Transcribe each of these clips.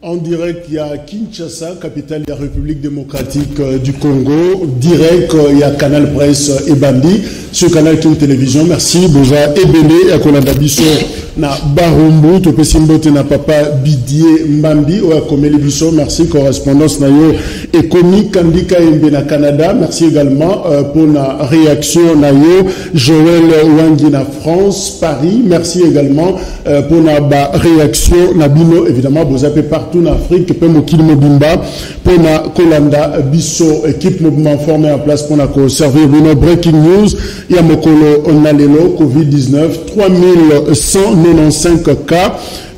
En direct, il y a Kinshasa, capitale de la République démocratique du Congo. Direct, il y a Canal Presse et Bandi. Sur Canal King Télévision, merci. Boja Ebele, à Konadabiso, na Barumbu, Topesimbote na Papa Bidier Mbambi, ou à Komeli Biso, merci. Correspondance na yo, Ekomi Kandika Mbe na Canada. Merci également pour la réaction na yo, Joël Wangi na France, Paris. Merci également pour la réaction na Bino, évidemment, Boza partout en Afrique, peu Mokil Mobimba, pour la Kolanda Biso, équipe mouvement formée en place pour la servir Bino Breaking News. Il y a Mokolo Onalelo, Covid-19, 3195 cas,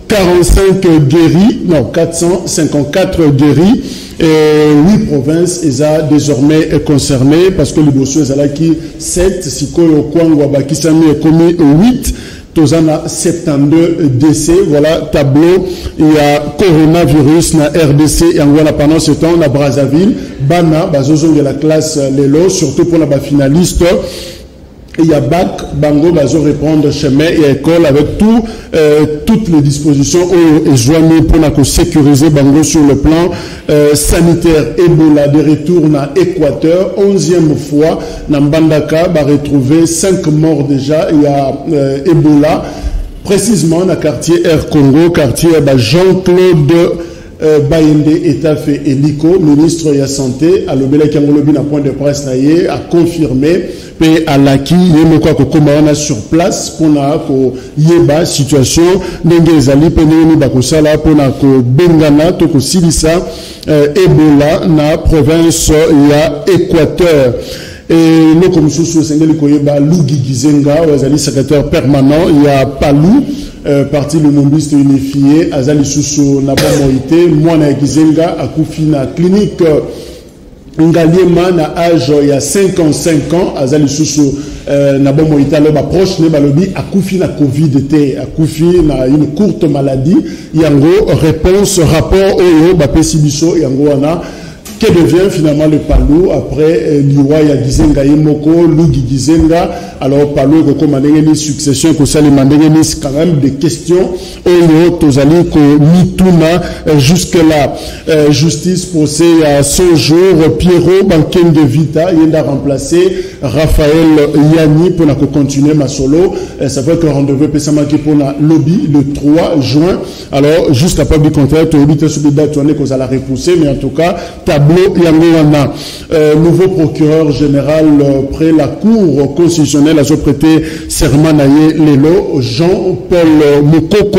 45 guéris, non, 454 guéris, et 8 provinces sont désormais concernées parce que les dossiers sont là qui 7, Sikoyo Kwangwa Bakisami est commis 8. Tozana 72 décès, voilà, tableau, il y a coronavirus na RDC, et en voilà pendant ce temps, na Brazzaville, Bana, Bazozo de la classe Lelo, surtout pour la finaliste, il y a BAC, Bango, Bazo répondre chemin et école avec toutes les dispositions et joignées pour sécuriser Bango sur le plan sanitaire. Ebola de retour à Équateur, 11e fois, Nambandaka va retrouver 5 morts déjà. Il y a Ebola, précisément dans le quartier Air Congo, quartier Jean-Claude Bayende Etafé Eliko, ministre de la Santé, à l'Obéla Kangolobi, na point de presse, a confirmé que à l'acquis, il y a sur place pour la situation, n'engezali peneni bakosala pour la bengana toko silisa Ebola na province ya Équateur. Et nous, comme sous Sengeli Koyeba, Lougi Gizenga, secrétaire permanent, il y a Palou, parti le mombiste unifié, Azali Sousso Nabamoïté, Mwana Gizenga, Akoufi na clinique Ngaliema na âge il y a 55 ans, Azali Sousso Nabamoïté, alors proche ne balobi Akoufi na Covid, Akoufi na une courte maladie, Yango réponse rapport au Bapesibiso Yango ana. Que devient finalement le Palou après Liwa ya Gizenga Yemoko, Lugi Gizenga, alors Palou est commandé une succession, que ça les mandé quand même des questions, et Tozali ko mituna jusque-là, justice procès à 100 jours, Pierrot Banken de Vita, il a remplacé Raphaël Yanni pour continuer ma solo, ça fait que rendez-vous Pessamaki pour la lobby le 3 juin, alors jusqu'à pas du contraire, tu habites sur les dates, tu en es qu'on a la repousser, mais en tout cas, Yangoana, nouveau procureur général près la Cour constitutionnelle, a prêté serment naïe Lelo, Jean-Paul Mokoko,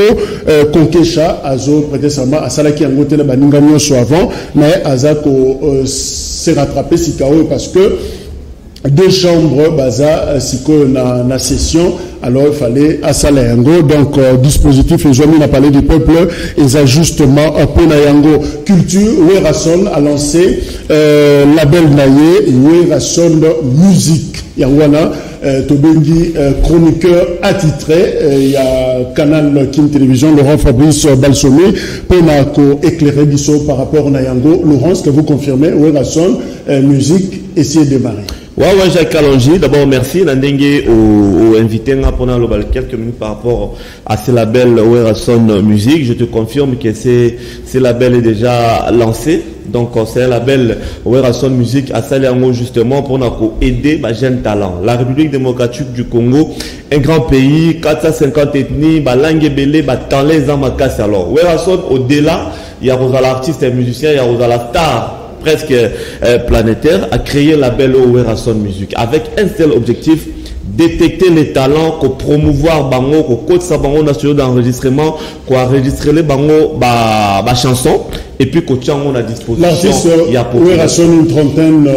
Konkesha, a prêté serment à Salaki Yangote, la Baninganyo soit avant, mais Azako s'est rattrapé si parce que deux chambres, Baza, Siko na session, alors il fallait à Salayango, donc dispositif, et Joami a parlé du peuple, et ajustements pour Nayango. Culture, Werason a lancé label Naye, Werason Musique. Yangwana, Tobengi, chroniqueur attitré, il y a Canal King Télévision, Laurent Fabrice Balsomé, pour éclairer Bisso par rapport à Nayango. Laurence, que vous confirmez, Werason Musique, essayez de démarrer. Ouais, Jacques Kalonji, d'abord merci. Nandengue au invité pendant quelques minutes par rapport à ce label Werason Music. Je te confirme que ce label est déjà lancé. Donc c'est un label Werason Music à Saliango justement pour aider les jeunes talents. La République démocratique du Congo, un grand pays, 450 ethnies, langue belé, talent les amakasi. Alors Werason au-delà, il y a l'artiste et musicien, il y a la star presque planétaire, a créé le label Werason Music avec un seul objectif: détecter les talents, promouvoir bango, code sa bango national d'enregistrement, enregistrer les bango ba chanson et puis qu'on tient à disposition. L'artiste Werason une trentaine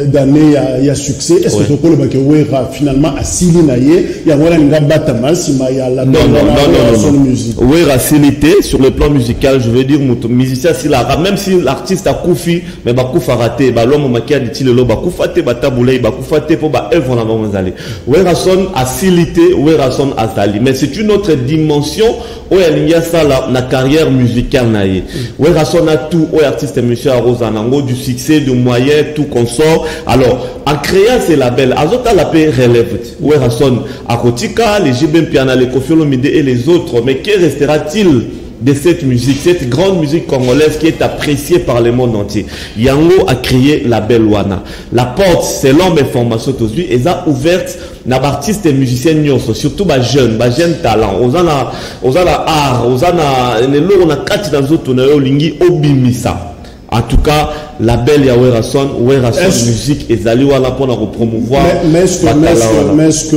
d'années il y a succès. Est-ce que tu peux le que Wera finalement a sili naie il y a voilà une batama si ma y a la Werason Music. Wera silité sur le plan musical, je veux dire musicien si la même si l'artiste a koufi mais ba koufa raté ba l'homme makia dit le ba koufa te ba taboulé ba koufa te pour ba œuvre na banzali. Werason a silité, Werason a sali, mais c'est une autre dimension où il y a ça la carrière musicale naie. Werason a tout, aux artistes monsieur Rosanango, du succès, du moyen, tout consort. Alors, en créant ces labels, Azota la paix relève. Werason, Akotika, les JBM Piana, les Kofi Olomide et les autres, mais que restera-t-il de cette musique, cette grande musique congolaise qui est appréciée par le monde entier. Yango a créé la Belle Wana. La porte, selon mes formations aujourd'hui, est ouverte na artistes et musiciens nyonso, surtout ba jeunes talents. Ozana art, ozana nelo na kati na zoto na yo lingi obimisa. En tout cas, la belle ya Werason musique ezali wana pona ko promouvoir. Mais est-ce que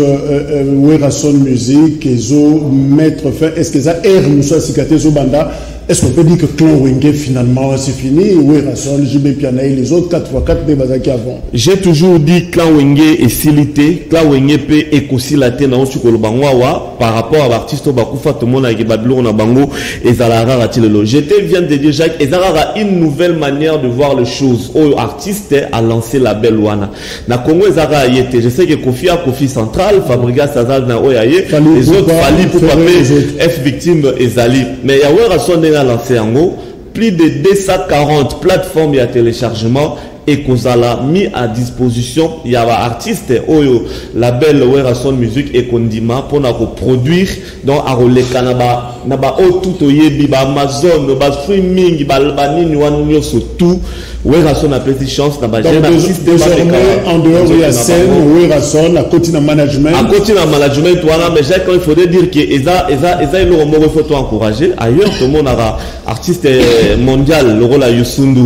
Werason musique ezo mettre fin, est-ce que ça air nous soit cicaté zo banda? Est-ce qu'on peut dire que Clan Wenge finalement c'est fini? Werason, JB Piana et les autres 4x4 des bazaki avant. J'ai toujours dit Clan Wenge est silité, Clan Wenge peut écosilater na osuko bangwawa par rapport à l'artiste bakufa tout le monde avec Babylon na bango et zalara ratilelo. J'étais vient de dire Jacques, ezara une nouvelle manière de voir les choses. Au artiste a lancé la Belle Wana. Na Congo ezara yete, je sais que Kofi Central, Fabrigas Azal na oyaye, les autres Fali pour F victime ezali. Mais ya Werason a lancé en haut plus de 240 plateformes de téléchargement et qu'on a mis à disposition. Il y a des artistes oyo la belle Werason musique et qu'on dit pour nous produire donc à relais kanaba naba o tout oyebi ba Amazon ba streaming ba nini wan surtout Werason a pris chance naba jeune artiste en dehors de la scène Werason à côté de management voilà mais j'ai quand il faudrait dire que eza le mot il faut tout encourager ailleurs tout le monde a artiste mondial le rôle à Yusundu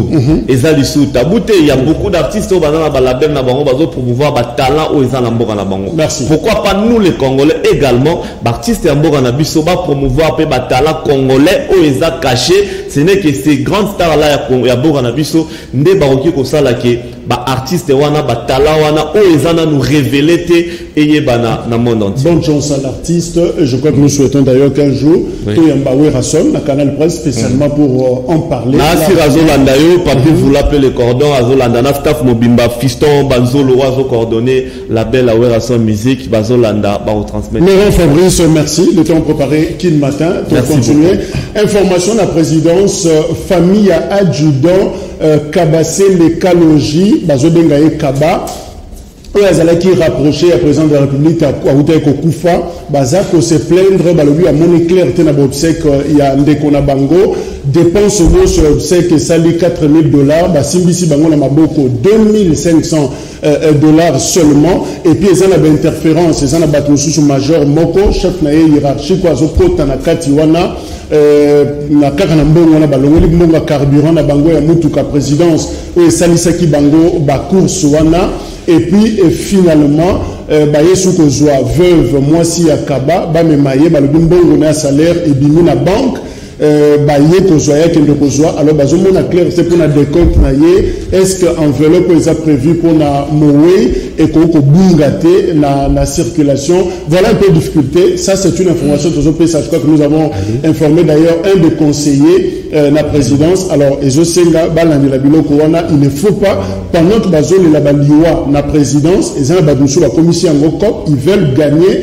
eza lisu tabute il y a beaucoup d'artistes au banana balabel na bango bazo promouvoir ba talent au eza na mboka na bango. Pourquoi pas nous les Congolais également artistes ya mboka na biso ba promouvoir pe ba talent congolais au eza caché. Ce n'est que ces grandes stars là ya mboka na biso nde baroki ko sala ke ba artiste wana ba talent wana au eza na nous révéler te eyebana na monde entier. Bonne chance à l'artiste. Je crois que nous souhaitons d'ailleurs qu'un jour Toyamba Werason na Canal Presse spécialement pour en parler. Na si Razolanda yo papi vous l'appelez le cordon Azolanda na staff mobimba fiston banzolo wazo coordonner la belle Werason musique bazolanda ba retransmettre. Laurent Fabrice, merci. Le temps préparé qui le matin pour continuer. Information de la présidence famille adjudant Kabase l'écologie bazobengaye Kaba. Azala qui rapproché à président de la République à Koufa, Bazako se plaindre, balobi a mon éclair, tena bobsek, il y a ndeko na bango, dépense au sur l'obsèque et sali $4,000, basimbisi bango na maboko $2,500 seulement, et puis ils ont une interférence, ils ont un bateau sous major moko, chef na hiérarchie, quoi, zokota na katiwana, na kaka na mbongo na balongoli mbongo carburant na bango ya mutuka présidence, et salisaki bango ba course wana. Et puis finalement, Yesu kozwa veuve moisi ya Kaba, ba me maye ba le bongo na salaire et bimi na banque. Ye kozwa ya kende kozwa alors bazo mona clair c'est pour na décompte na ye est-ce que enveloppe est prévu pour na mowe et ko bungate na circulation voilà un peu de difficulté ça c'est une information que je crois que nous avons informé d'ailleurs un des conseillers la présidence alors ezo senga balandi la biloko wana il ne faut pas pendant que bazo la baliwa na présidence ezana badusu la commission ngoko ils veulent gagner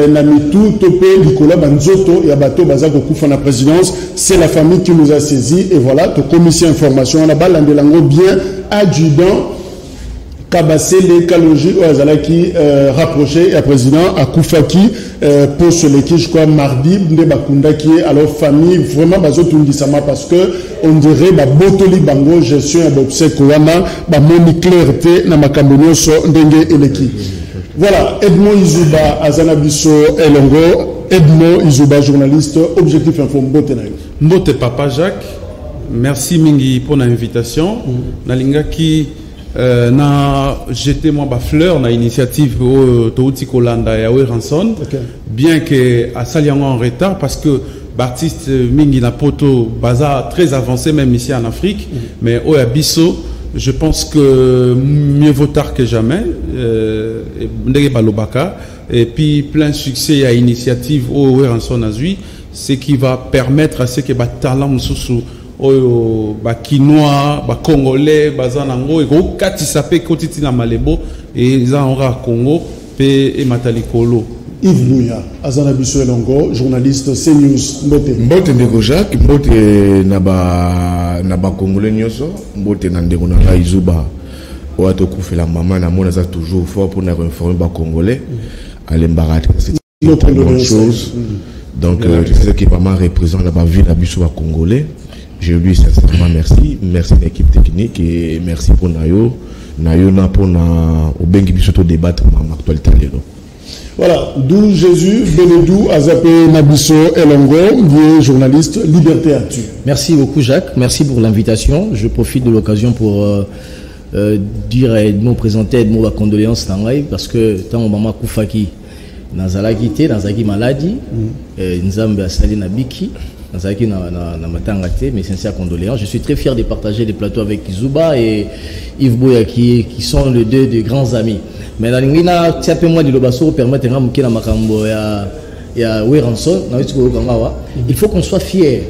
na mitu topé likola banzoto ya bato bazako kufa na présidence c'est la famille qui nous a saisi et voilà to commission information on a balandi lango bien adjudant Kabase l'écologie ou azala qui rapproché à président à Koufaki pour ce qui je crois mardi nde bakunda qui est alors famille vraiment bazoto ndisama parce que on dirait ba botoli bango gestion ya bobseko wana ba moni clarté na makambo nyonso ndenge eleki. Voilà, Edmond Izuba, Azanabiso Elongo, Edmond Izuba, journaliste, Objectif Info, Mbote Nayo. Mbote Papa Jacques, merci Mingi pour l'invitation. Nalinga qui na jeté moi ba fleur na initiative au Touti Kolanda ya Werason, bien que à Saliango en retard parce que l'artiste Mingi na poto baza très avancé même ici en Afrique, mais au Abisso je pense que mieux vaut tard que jamais. Et puis plein succès à l'initiative au Werason Azui, ce qui va permettre à ce que les talents sous Kinois, Congolais, Bazanango, et Kati Sapé, Kotitina Malebo, et Zanora Congo, et Matalikolo. Yves Mouya, Azanabiso Elongo, journaliste CNews, Mbote. Mbote Ndeko Jacques, Mbote Naba Congolais Nyoso, Mbote Nandeko Nanga Izuba, Oato Koufela Maman, Namona ça toujours fort pour nous informer les Congolais. Allez Mbarat, c'est une bonne chose. Donc, je sais qu'il vraiment représente la vie de la Congolais. Je lui dis sincèrement merci. Merci à l'équipe technique et merci pour Nayo. Nayo na pour au bengi bisoto débattre dans l'actualité. Voilà, d'où Jésus, Benedou, Azapé Nabiso Elongo, journaliste, Liberté Actu. Merci beaucoup Jacques, merci pour l'invitation. Je profite de l'occasion pour dire et nous présenter nos condoléances parce que tant au maman Koufaki, Nazalaki te, Nazaki maladie, Nzambe Asali Nabiki, Nazaki na matangate, mes sincères condoléances. Je suis très fier de partager des plateaux avec Zuba et Yves Boyaki qui sont les deux de grands amis. Mais dans l'ingéna, tu as moi de l'obasso permettre à mouké na makambo ya Weranson, il faut qu'on soit fier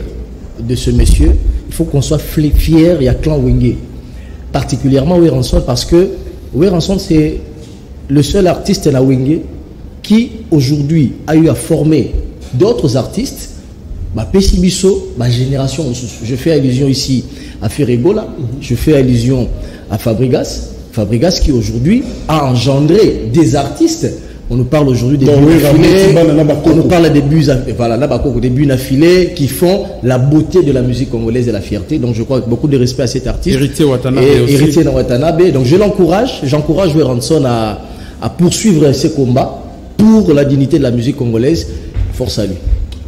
de ce monsieur. Il faut qu'on soit fier. Il y a clan Wenge, particulièrement Weranson, parce que Weranson c'est le seul artiste na Wenge qui aujourd'hui a eu à former d'autres artistes. Pessibiso, ma génération. Je fais allusion ici à Ferregola, je fais allusion à Fabregas. Fabregas qui aujourd'hui a engendré des artistes. On nous parle aujourd'hui des on nous parle des buts affilés qui font la beauté de la musique congolaise et la fierté. Donc je crois que beaucoup de respect à cet artiste. Héritier Watanabe. Héritier de Watanabe. Donc je l'encourage. J'encourage Weranson à poursuivre ses combats pour la dignité de la musique congolaise. Force à lui.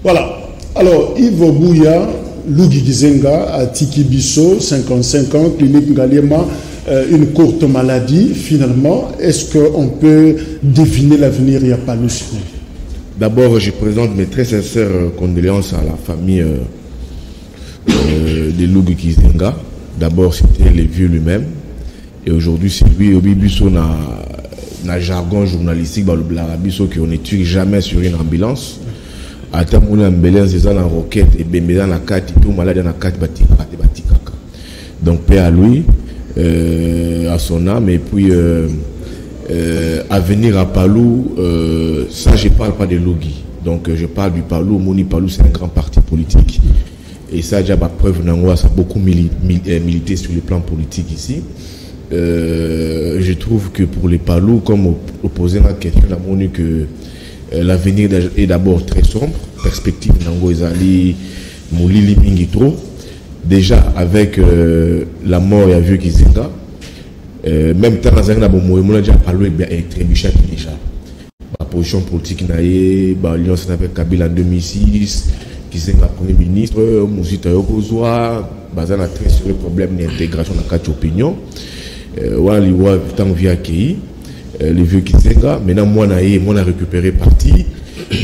Voilà. Alors Yves Bouya, Lougi Gizenga, à Tikibiso, 55 ans, clinique Ngaliema. Une courte maladie, finalement, est-ce qu'on peut deviner l'avenir? Il n'y a pas le sujet. D'abord, je présente mes très sincères condoléances à la famille de Lougi Kizenga. D'abord, c'était le vieux lui-même. Et aujourd'hui, c'est lui, Obibiso, na jargon journalistique, le blarabiso, qu'on ne tue jamais sur une ambulance. À terme, on a une ambulance, ils ont une roquette, et bien, dans la carte, tout malade dans la carte, batikaka. Donc, paix à lui. À son âme et puis à venir à Palou, ça je parle pas de Logi, donc je parle du Palou. Moni Palou c'est un grand parti politique et ça déjà ma preuve Nangoa ça a beaucoup milité sur le plan politique ici. Je trouve que pour les Palou, comme opposé à la question la Moni que l'avenir est d'abord très sombre, perspective Nango Ezali Moulili Mingitro. Déjà avec la mort il y a vu Kizenga, même temps on a déjà parlé avec Trébuchat déjà. La position politique naïe, l'alliance avec Kabila en 2006, Kizenga premier ministre, Mouzita Yokozwa, basé à très sur le problème d'intégration dans la carte opinion. Voilà les voix tant via accueilli les vieux Kizenga. Maintenant moi on a récupéré parti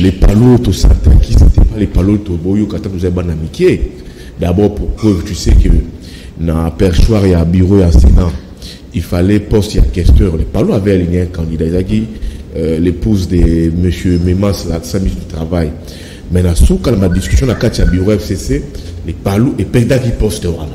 les palos tout ça qui c'était pas les palos tout boyo quand nous avons amitié. D'abord, pour preuve, tu sais que dans le perchoir, il y a un bureau, il y a un Sénat. Il fallait poste, il y a questeur. Les Palos avaient aligné un candidat. L'épouse de M. Memas, la ministre du Travail. Maintenant, sous la discussion, dans le bureau FCC, les Palos et Penda qui postent. Voilà.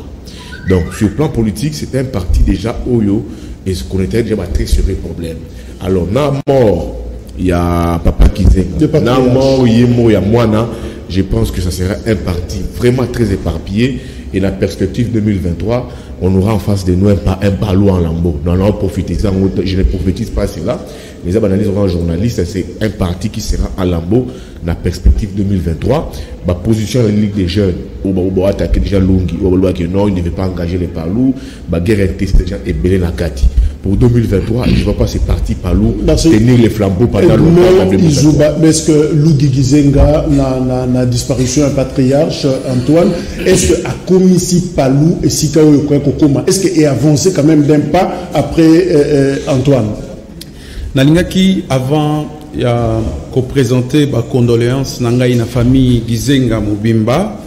Donc, sur le plan politique, c'était un parti déjà Oyo et ce qu'on était déjà très sur les problèmes. Alors, dans la mort, il y a Papa Kizenga. Dans la mort, il y a Moana. Je pense que ça sera un parti vraiment très éparpillé et la perspective 2023, on aura en face de nous un Palou en lambeau. Nous allons profiter ça, je ne prophétise pas cela. Les analyses auront un journaliste, c'est un parti qui sera en lambeau dans la perspective 2023. Ma position dans la Ligue des jeunes, où on va attaquer déjà Lungi, où on va dire non, il ne devait pas engager les Palou, ma guerre est déjà ébélée la Kati. Pour 2023, je ne vois pas ces partis Palou tenir les flambeaux pendant longtemps. Est-ce que Lougi Gizenga n'a disparition un patriarche, Antoine? Est-ce que à Komissi Palou et Sikao Yokoma, est-ce qu'il est avancé quand même d'un pas après Antoine? Nalingaki avant il y a présenté ma condoléance nangai na famille Gizenga Mobimba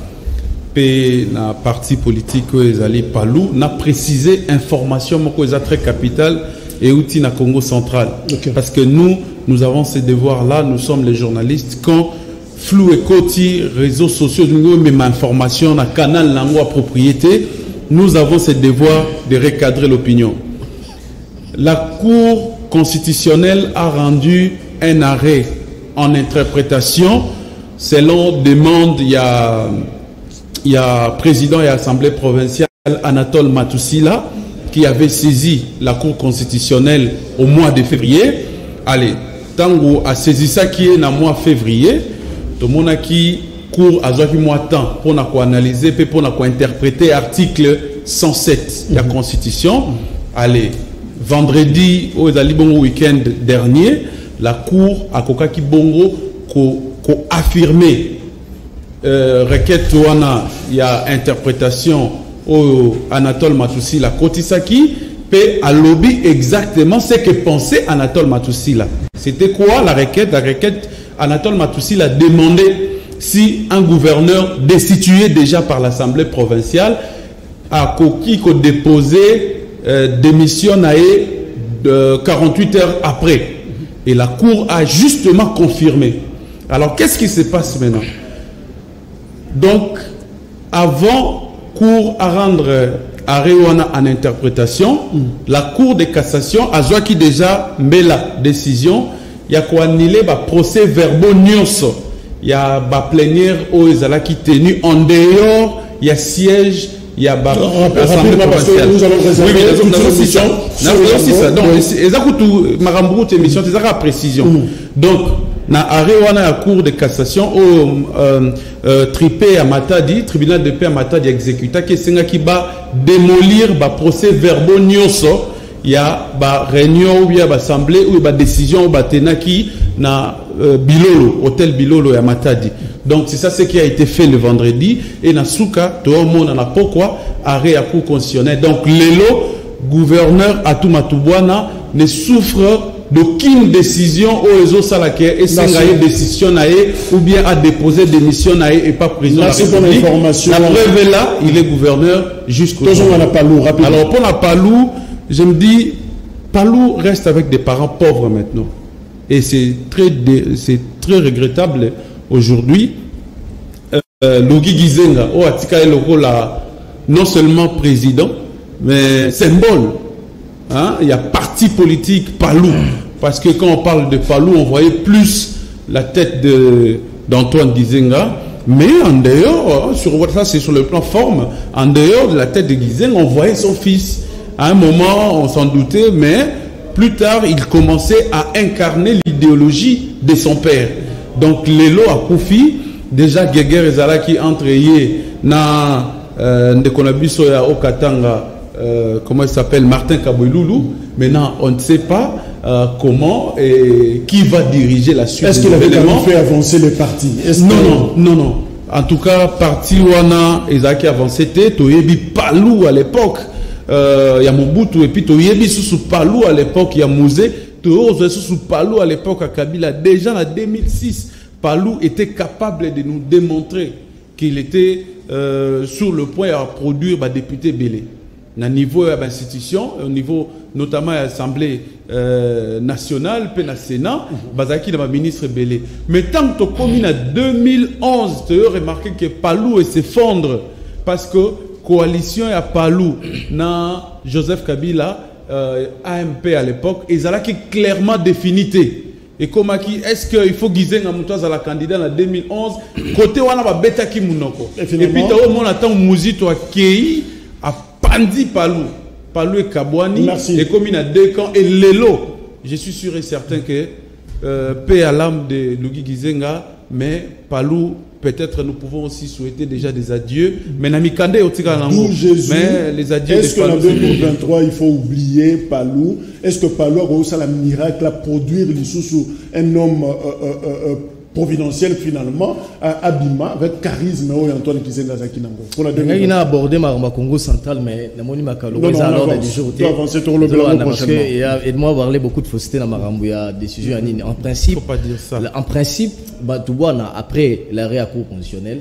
pe na parti politique ezali Palou na précisé information moko eza très capitale et outil na Congo central. Parce que nous avons ces devoirs là, nous sommes les journalistes quand flou et côté réseaux sociaux nous même information na canal langue à propriété, nous avons ce devoir de recadrer l'opinion. La Cour constitutionnelle a rendu un arrêt en interprétation selon demande il y a président et assemblée provinciale Anatole Matousila qui avait saisi la Cour constitutionnelle au mois de février. Allez, Tango a saisi ça qui est dans le mois de février. tout le monde qui court à Joachim Moitan pour analyser, pour interpréter l'article 107 de la Constitution. Allez, vendredi, au week-end dernier, la Cour a Kokaki Bongo affirmé requête il y a interprétation au Anatole Matousila Kotisaki peut à lobby exactement ce que pensait Anatole Matousila. C'était quoi la requête? La requête, Anatole Matousila demandait si un gouverneur destitué déjà par l'Assemblée provinciale a déposé démission de 48 heures après. Et la Cour a justement confirmé. Alors, qu'est-ce qui se passe maintenant? Donc, avant Cour à rendre arrêt en interprétation, la Cour de cassation a qui déjà met la décision. Il y a quoi annulé le procès verbaux nyonso. Il y a la plénière où ils ont qui tenu en dehors, il y a siège, il y a l'Assemblée provinciale. Oui, mais aussi ça. Donc, c'est émission, c'est la précision. Donc, na arrêt wana la Cour de cassation au tripé à Matadi, tribunal de paix à Matadi exécuta qui senga qui va démolir ba procès verbaux nyonso. Il y a ba réunion ou bien ba assemblée ou ba décision ou ba tenaki na Bilolo, hôtel Bilolo à Matadi. Donc c'est ça ce qui a été fait le vendredi et na souka tout le monde na pourquoi arrêt à Cour constitutionnelle. Donc l'élo gouverneur Atumatubwana ne souffre d'aucune décision aux autres salariés et c'est une décision ou bien à déposer démission et pas prison. Merci pour l'information. La preuve est là, il est gouverneur jusqu'au jour. Alors pour la Palou, je me dis, Palou reste avec des parents pauvres maintenant. Et c'est très regrettable aujourd'hui. Logi Gizenga, au Atika Eloko, non seulement président, mais symbole. Hein? Il y a parti politique Palou. Parce que quand on parle de Palou, on voyait plus la tête d'Antoine Gizenga. Mais en dehors, ça c'est sur le plan forme, en dehors de la tête de Gizenga, on voyait son fils. À un moment, on s'en doutait, mais plus tard, il commençait à incarner l'idéologie de son père. Donc, Lelo a Koufi, déjà Geger Ezalaki entre Yé, na Ndekonabiso ya Okatanga, comment il s'appelle, Martin Kaboiloulou. Maintenant, on ne sait pas comment et qui va diriger la suite. Est-ce qu'il avait vraiment fait avancer les partis? Non. En tout cas, parti Wana Ezaki avancé, Toyebi Palou à l'époque. Il y a Mobutu et puis Toyebi sous Palou à l'époque, il y a Mouzé. Toyebi sous Palou à l'époque à Kabila. Déjà en 2006, Palou était capable de nous démontrer qu'il était sur le point à produire député Bélé. À niveau de l'institution, au niveau notamment de l'Assemblée nationale, puis le Sénat, Bazaki dans ministre Bélé. Mais tant que tu communes en 2011, tu as remarqué que Palou s'effondre parce que coalition à Palou, na Joseph Kabila, AMP à l'époque, ils ont clairement défini. Et comment est-ce qu'il faut guiser à la candidat en 2011 côté on a bêta qui mounoko. Et puis tu as au moins attend Mouzito à Kei à Pandi Palou et Kabouani. Et comme il y a deux camps et Lelo, je suis sûr et certain que paix à l'âme de Lugi Gizenga, mais Palou, peut-être nous pouvons aussi souhaiter déjà des adieux. Mais Namikande mais les adieux. Est-ce qu'en 2023 il faut oublier Palou? Est-ce que Palou a réussi à la miracle à produire un homme providentiel finalement à Abima avec charisme et Antoine Gizenga Zakinango? Il a abordé ma Congo central, mais il m'a moi parler beaucoup de fausseté dans ma décision. En principe, faut pas dire ça. En principe, Batouana, après l'arrêt à Cour constitutionnelle,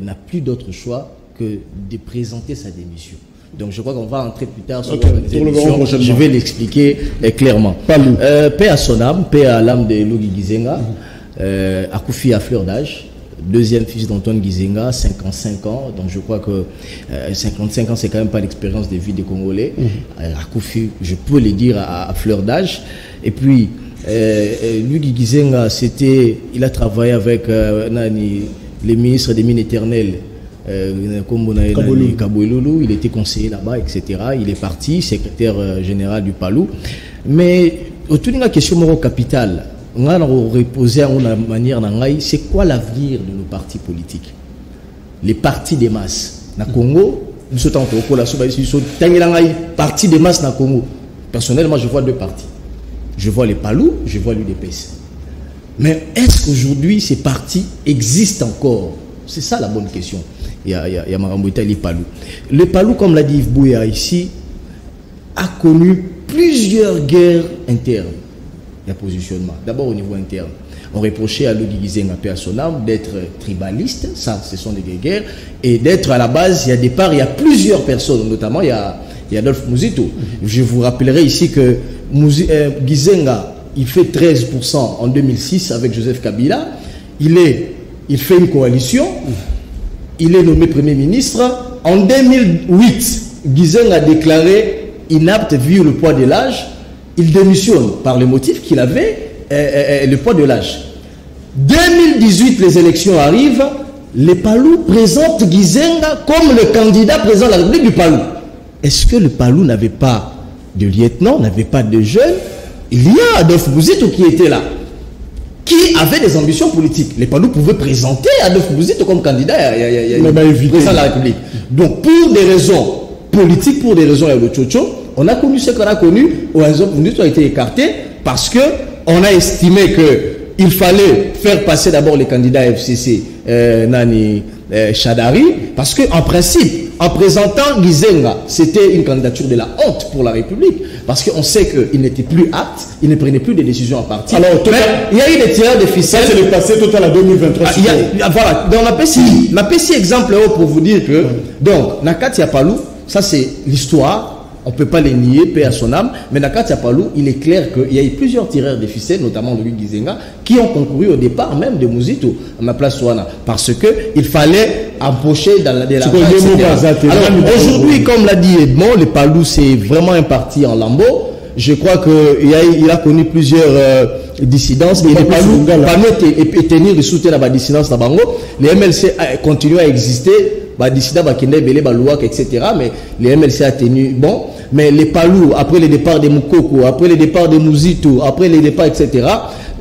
n'a plus d'autre choix que de présenter sa démission. Donc je crois qu'on va entrer plus tard sur l'émission. Je vais l'expliquer clairement. Paix à son âme, paix à l'âme de Logi Gizenga. Akoufi à fleur d'âge, deuxième fils d'Antoine Gizenga, 55 ans. Donc je crois que 55 ans, c'est quand même pas l'expérience de vie des Congolais. Akoufi, je peux le dire, à fleur d'âge. Et puis, Logi Gizenga, il a travaillé avec les ministres des Mines éternelles. Kaboiloulou, il était conseiller là-bas, etc. Il est parti, secrétaire général du Palou. Mais, autour de la question capitale, on a reposé à une manière, c'est quoi l'avenir de nos partis politiques? Les partis des masses. Na Congo, nous sommes en partis des masses na Congo. Personnellement, je vois deux partis. Je vois les Palou, je vois l'UDPS. Mais est-ce qu'aujourd'hui ces partis existent encore? C'est ça la bonne question. Il y a Marambouita et les Palou. Le Palou, comme l'a dit Yves Bouya ici, a connu plusieurs guerres internes. Il y a positionnement. D'abord au niveau interne. On reprochait à Lodi Gizenga à son âme d'être tribaliste, ça ce sont des guerres, et d'être à la base, il y a départ, il y a plusieurs personnes, notamment il y a Adolphe Muzito. Je vous rappellerai ici que Gizenga, il fait 13% en 2006 avec Joseph Kabila, il fait une coalition, il est nommé Premier ministre. En 2008, Gizenga a déclaré inapte vu le poids de l'âge, il démissionne par le motif qu'il avait le poids de l'âge. 2018, les élections arrivent, les Palou présentent Gizenga comme le candidat président de la République du Palou. Est-ce que le Palou n'avait pas de lieutenant, n'avait pas de jeune? Il y a Adolphe Muzito qui était là, qui avait des ambitions politiques. Les Palou pouvaient présenter Adolphe Muzito comme candidat président de la République. Donc pour des raisons politiques, pour des raisons de Tchotcho, on a connu ce qu'on a connu, où Adolphe Muzito a été écarté parce que on a estimé qu'il fallait faire passer d'abord les candidats FCC Nani Chadari, parce qu'en principe, en présentant Gizenga, c'était une candidature de la honte pour la République, parce qu'on sait qu'il n'était plus apte, il ne prenait plus de décisions en partie. Alors, il y a eu des tireurs de ficelle. Ça, c'est le passé total à 2023. Voilà, dans la PCI exemple pour vous dire que, donc, Nakati Palou, ça c'est l'histoire. On ne peut pas les nier, paix à son âme, mais Nakati Palou, il est clair qu'il y a eu plusieurs tireurs de ficelles, notamment de Gizenga, qui ont concouru au départ même de Muzito à ma place Souana, parce qu'il fallait embaucher dans la Alors aujourd'hui, comme l'a dit Edmond, le Palou c'est vraiment un parti en lambeau. Je crois qu'il a connu plusieurs dissidences. Et les Palou et tenir le soutien à la dissidence dans Bango. Les MLC continuent à exister. Etc. Mais les MLC a tenu bon. Mais les Palou, après le départ de Moukoko, après le départ de Muzito, après les départs, etc.,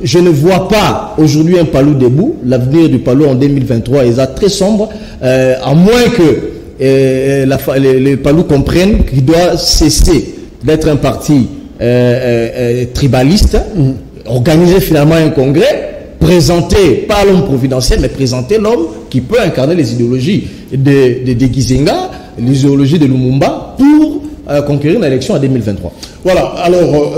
je ne vois pas aujourd'hui un Palou debout. L'avenir du Palou en 2023 est très sombre, à moins que les Palou comprennent qu'il doit cesser d'être un parti tribaliste, organiser finalement un congrès, présenter pas l'homme providentiel, mais présenter l'homme qui peut incarner les idéologies de Gizenga, les idéologies de Lumumba pour conquérir l'élection en 2023. Voilà, alors,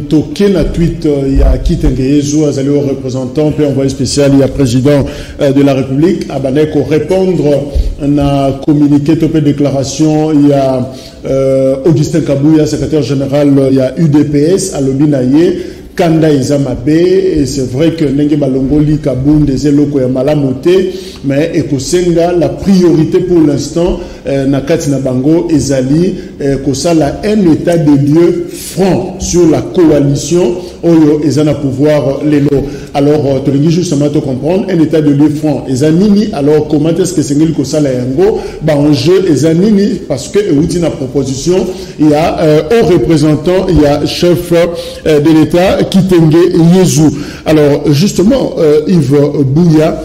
token a tweet, il y a Kitengeyezo, Azali au représentant, puis envoyé spécial, il y a président de la République, Abaneko répondre, on a communiqué, topé déclaration, il y a Augustin Kabouya, secrétaire général, il y a UDPS, Alobinaye, Kanda Izamabe, et c'est vrai que Nenge Balongoli Kaboun des Eloko ya Malamote, mais Ekosenga, la priorité pour l'instant, Nakati Nabango, Ezali, Kosala, un état de lieu franc sur la coalition, Oyo Ezana pouvoir Lelo. Alors, tu veux justement te comprendre, un état de lieu franc, Ezanini, alors comment est-ce que c'est Kosala Yango, enjeu Ezanini, parce que une proposition, il y a un représentant, il y a chef de l'État, Kitenge Yezu. Alors, justement, Yves Bouya,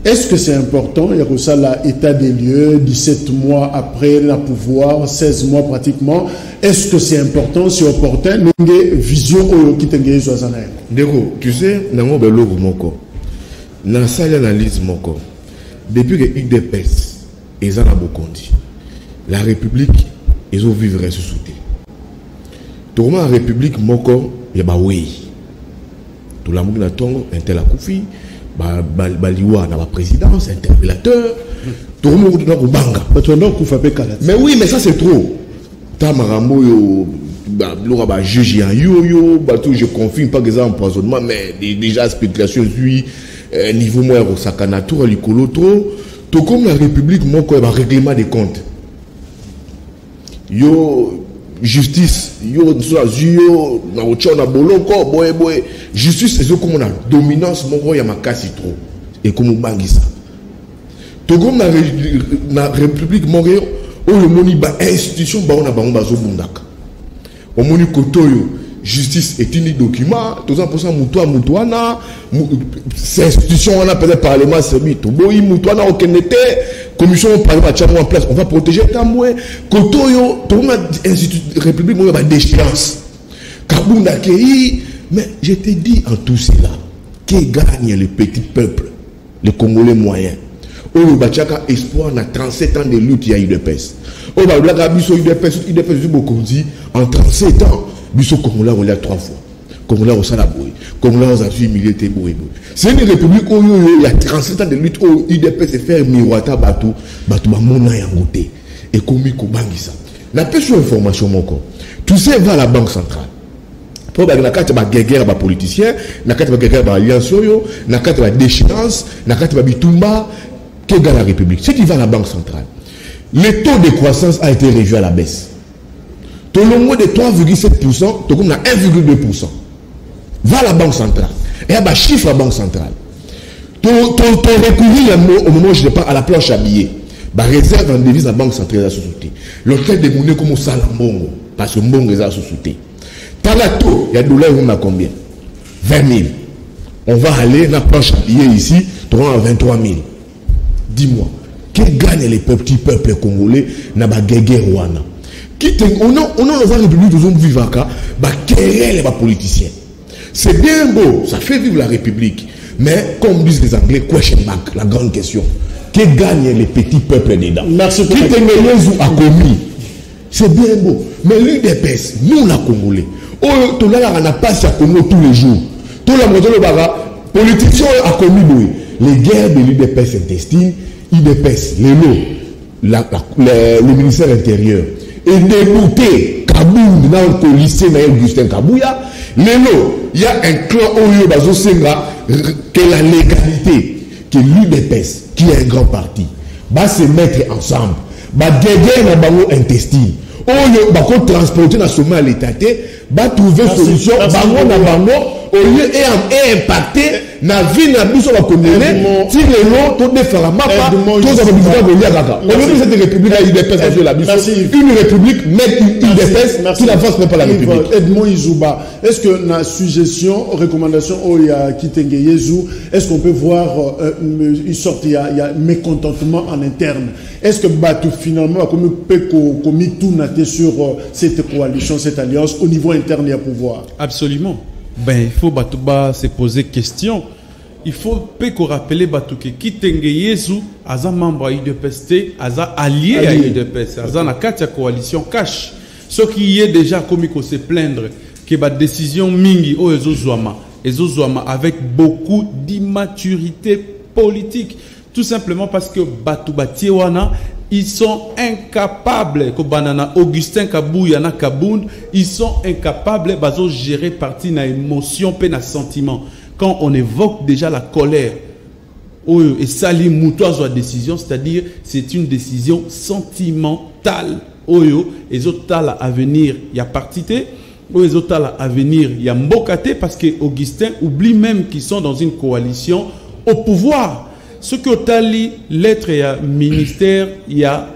est-ce que c'est important? Il y a ça l'état des lieux, 17 mois après le pouvoir, 16 mois pratiquement. Est-ce que c'est important, c'est opportun? Une vision au Kitenge Yezu Azanaï. Dégo, tu sais, nango belogo moko. Na salle analyse moko. Depuis que UDPS et Zana Bokondi, la République, ils ont vivre sous soutien. Tout la République moko. Il y a tout le monde a tongo, un tel Akoufi, Baliwa dans la présidence, interpellateur, tout le monde a banga. Mais oui, mais ça c'est trop. Tamarambo, juge en yo, je confirme pas que ça empoisonnement, mais déjà spéculation, niveau moins au sakana, tout à l'écolo, trop. Tout comme la République, mon quoi, règlement des comptes. Yo. Justice, justice, c'est comme on a dominance, mon y a ma casse trop. Et comme on bangi ça. Tout comme la République Montréal, où le moni ba institution, on a bangba zo bundaka. Au moni kotoyo, justice est un document, tout ça pour ça, Moutouana, ces institutions, on a peut-être parlement, c'est lui, Toboï, Moutouana, aucun été, commission, parlement, en place, on va protéger Tamoué, Kotoyo, tout le monde, institut, République, on a des déchéances. Kabounda, mais je te dis en tout cela, qui gagne le petit peuple, les Congolais moyens. Au Bachaka, espoir, on a 37 ans de lutte, il y a eu de peste. Au Bachaka, en 37 ans, Biso Congolais, on l'a 3 fois. Congolais, on s'en a boué. Congolais, on a su militer boué. C'est une république où il y a 37 ans de lutte, où l'UDPS se fait miroiter Batou, Batou, Bamona et Angoté. Et Komi Kobangisa. La pêche information, mon corps. Tout ça va à la Banque centrale. Pour la carte de guerre des politiciens, la carte de guerre des alliances, la carte de déchéance, la carte de Bitumba, qui gagne la République. C'est qui va à la Banque centrale. Le taux de croissance a été revu à la baisse. Tout le monde de 3,7%, tout le monde a 1,2%. Va à la Banque centrale. Et il y a un chiffre à la Banque centrale. Ton recours au moment où je parle à la planche à billets. La réserve en devise à la Banque centrale de la société. L'hôtel de monnaie comme ça, Mbongo. Parce que Mbongo est la société. Talato, il y a $, on a combien? 20 000. On va aller dans la planche à billets ici, tu auras 23 000. Dis-moi, qui gagne les petits peuples congolais dans la guerre rwanda? On a dans la République de zone vivaka, querelle les politiciens. C'est bien beau, ça fait vivre la République. Mais comme disent les Anglais, question mark, la grande question. Qui gagne les petits peuples dedans? Merci pour qui a commis. C'est bien beau. Mais l'UDPS, nous la Congolais, on n'a pas à Congo tous les jours. Tout le politiciens a commis les guerres de l'UDPS intestine, l'UDPS, le ministère intérieur. Et débouté Kabound dans le lycée Augustin Kabouya, il y a un clan Oyo Bazosenga que la légalité, que l'UDPS, qui est un grand parti, va se mettre ensemble, va guérir dans le intestine. Oyo va transporter dans sommet à l'état, va trouver une solution, au lieu et impacter na vie na biso ba congolais si les lots tout défendre mapa tout ça va venir kaka on veut cette république là UDPS sur la biso une république mais UDPS qui n'avance même pas la république. Edmond Izouba, est-ce que na suggestion recommandation au ya Kitenge Yezu, est-ce qu'on peut voir une sorte il y a mécontentement en interne, est-ce que Batou finalement comme peut commis tout naté sur cette coalition, cette alliance au niveau interne à pouvoir? Absolument. Ben, il faut Batouba se poser question. Il faut qu'on rappelle Batouke Kitenge Yezu, Aza membre à UDPS, Aza allié à UDPS, Aza na katia coalition cash. Ce qui est déjà comme il faut se plaindre que la décision mingi o ezozouama avec beaucoup d'immaturité politique. Tout simplement parce que Batouba Tiwana, ils sont incapables, comme Banana Augustin Kabouya na Kabound, ils sont incapables de gérer partie na émotion, peine à sentiment. Quand on évoque déjà la colère, et Sali Moutoise la décision, c'est-à-dire c'est une décision sentimentale. Oyo, et autres à venir, il y a partité, les autres à venir, il y a Mbokate, parce que Augustin oublie même qu'ils sont dans une coalition au pouvoir. Ce que Tali, lettre, il y a ministère, il y a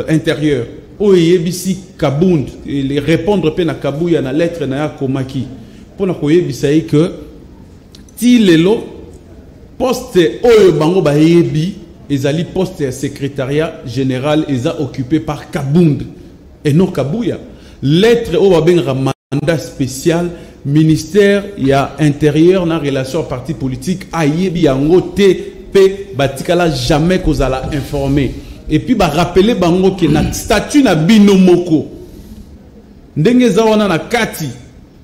intérieur. Oyebisi Kabound, les répondre à Kabou, il y a une lettre, il y a Komaki. Pour nous dire que si les lots, poste Oyo Bango Bayebi, ils allaient poste secrétariat général, ils sont occupés par Kabound et non Kabouya. Lettre au mandat spécial. Ministère, il y a intérieur, dans la relation parti politique, Ayebi Yango TP, Batikala jamais qu'on a informé. Et puis, rappeler Bango que na statut na binomoko. Ndenge zawana na kati,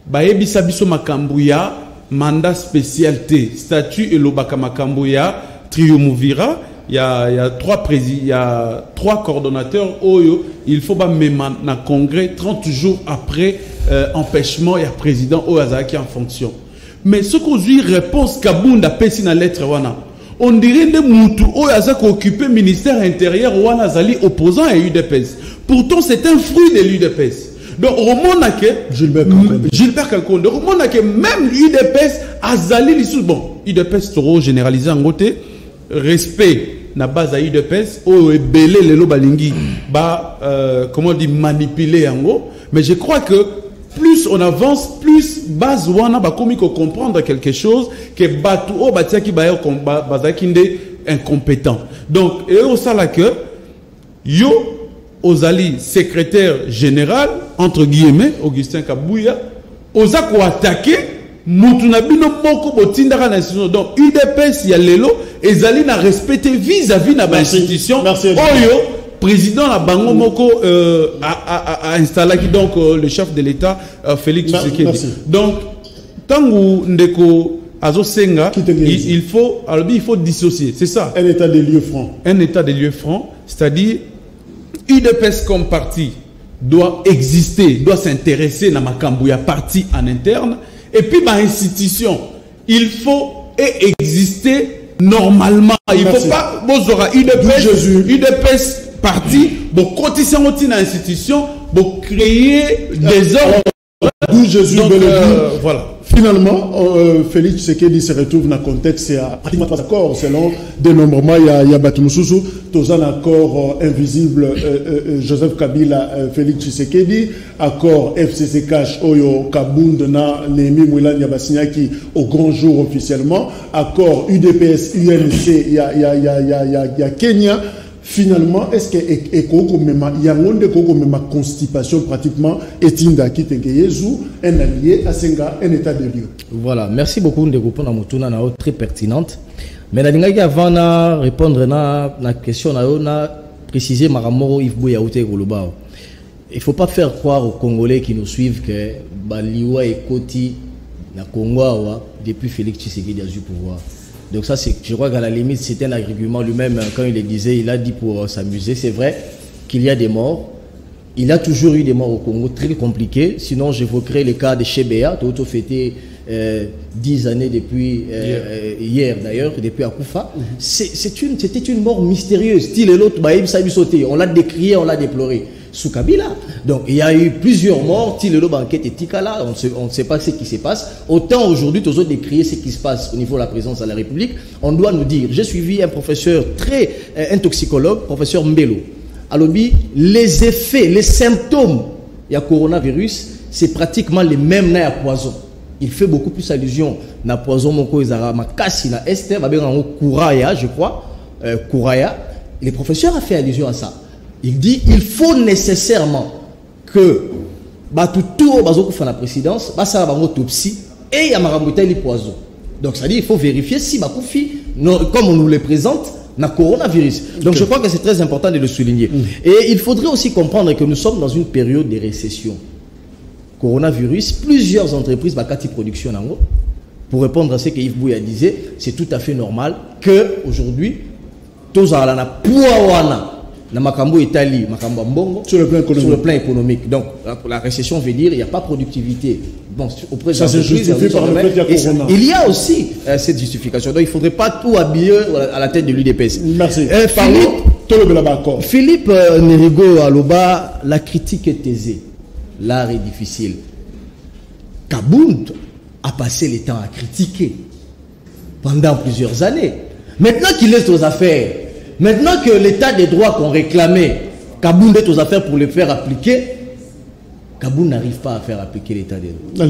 Bayebi Sabiso Makambuya, mandat spécialité, statut et l'obaka Makambuya, Triumvira. Il y a trois coordonnateurs. Oyo, il faut pas même dans congrès 30 jours après empêchement, il y a président Oyazaki en fonction. Mais ce qu'on dit réponse Kabounda pesi na lettre wana. On dirait des Moutou Oyazaki occupé ministère intérieur wana zali opposant à UDPS. Pourtant c'est un fruit de l'UDPS. Donc au moment que Gilbert Kakonde, au moment que même l'UDPS azali lisou bon, UDPS trop généralisé en côté respect na base à UDPS ou belé les lobalingi comment dire manipuler en gros, mais je crois que plus on avance, plus base wana ba komi ko comprendre quelque chose que batu o batia ki ba bazaki nde incompétent. Donc et au sala que yo ozali secrétaire général entre guillemets Augustin Kabouya oza ko attaquer mutuna bino moko botindaka na institution. Donc UDPS ya lelo ezali na respecter vis-à-vis na ba institution oyo président la Bango Moko a installé donc le chef de l'État Félix Tshisekedi. Donc tangu ndeko azosenga il faut dissocier, c'est ça. Un état des lieux francs. Un état des lieux francs, c'est-à-dire UDPS comme parti doit exister, doit s'intéresser à makambu ya parti en interne et puis ma institution, il faut exister normalement. Il faut pas bozora UDPS parti, pour cotiser une institution, pour créer des ordres. D'où Jésus voilà. Finalement, Félix Tshisekedi se retrouve dans le contexte, il y a pratiquement 3 accords selon dénombrement, il y a Batumususu, tous un accord invisible, Joseph Kabila, Félix Tshisekedi, accord FCC Cash, Oyo Kabund, na Nemi Mouilan Yabasinyaki au grand jour officiellement, accord UDPS, UNC, il y a Kenya. Finalement, est-ce que il y a une constipation pratiquement étinda qui un allié à Senga, un état de lieu? Voilà, merci beaucoup de répondre à Mutuna très pertinente. Mais avant de répondre à la question, on a précisé Maramoro Yves Bouyaoute Goloubao. Il ne faut pas faire croire aux Congolais qui nous suivent que Baliwa et Koti, na Congo, depuis Félix Tshisekedi a eu pouvoir. Donc ça, je crois qu'à la limite, c'était un argument lui-même, quand il le disait, il a dit pour s'amuser. C'est vrai qu'il y a des morts. Il y a toujours eu des morts au Congo, très compliqués. Sinon, j'évoquerai le cas de Chebea, qui a fêté 10 années depuis hier d'ailleurs, depuis Akoufa. C'était une mort mystérieuse. Style et l'autre, on l'a décrié, on l'a déploré. Sous Kabila. Donc il y a eu plusieurs morts, Tilelo Banquette et Tikala, on ne sait pas ce qui se passe. Autant aujourd'hui, tous autres décrier ce qui se passe au niveau de la présence de la République, on doit nous dire. J'ai suivi un professeur un toxicologue, professeur Mbelo. Alors, les effets, les symptômes du coronavirus, c'est pratiquement les mêmes à poison. Il fait beaucoup plus allusion à poison, Moko Ezara, Makasi, na Esther, Kouraya, je crois, Kouraya. Le professeur a fait allusion à ça. Il dit il faut nécessairement que tout la présidence, ça va autopsie et il y a un poison. Donc ça dit il faut vérifier si comme on nous le présente, na coronavirus. Donc je crois que c'est très important de le souligner. Et il faudrait aussi comprendre que nous sommes dans une période de récession. Coronavirus, plusieurs entreprises bakati production nango. Pour répondre à ce que Yves Bouya disait, c'est tout à fait normal que aujourd'hui tous à la pouawana na makambo Italie, makambo mbongo sur le plan économique. Donc la récession veut dire il n'y a pas de productivité. Bon, auprès de ça se justifie par le fait qu'il y a corona. Il y a aussi cette justification. Donc il ne faudrait pas tout habiller à la tête de l'UDPS. Merci. Philippe Nerigo Aloba, la critique est aisée. L'art est difficile. Kabound a passé le temps à critiquer pendant plusieurs années. Maintenant qu'il laisse aux affaires, maintenant que l'état des droits qu'on réclamait, Kabound est aux affaires pour le faire appliquer, Kabound n'arrive pas à faire appliquer l'état des droits.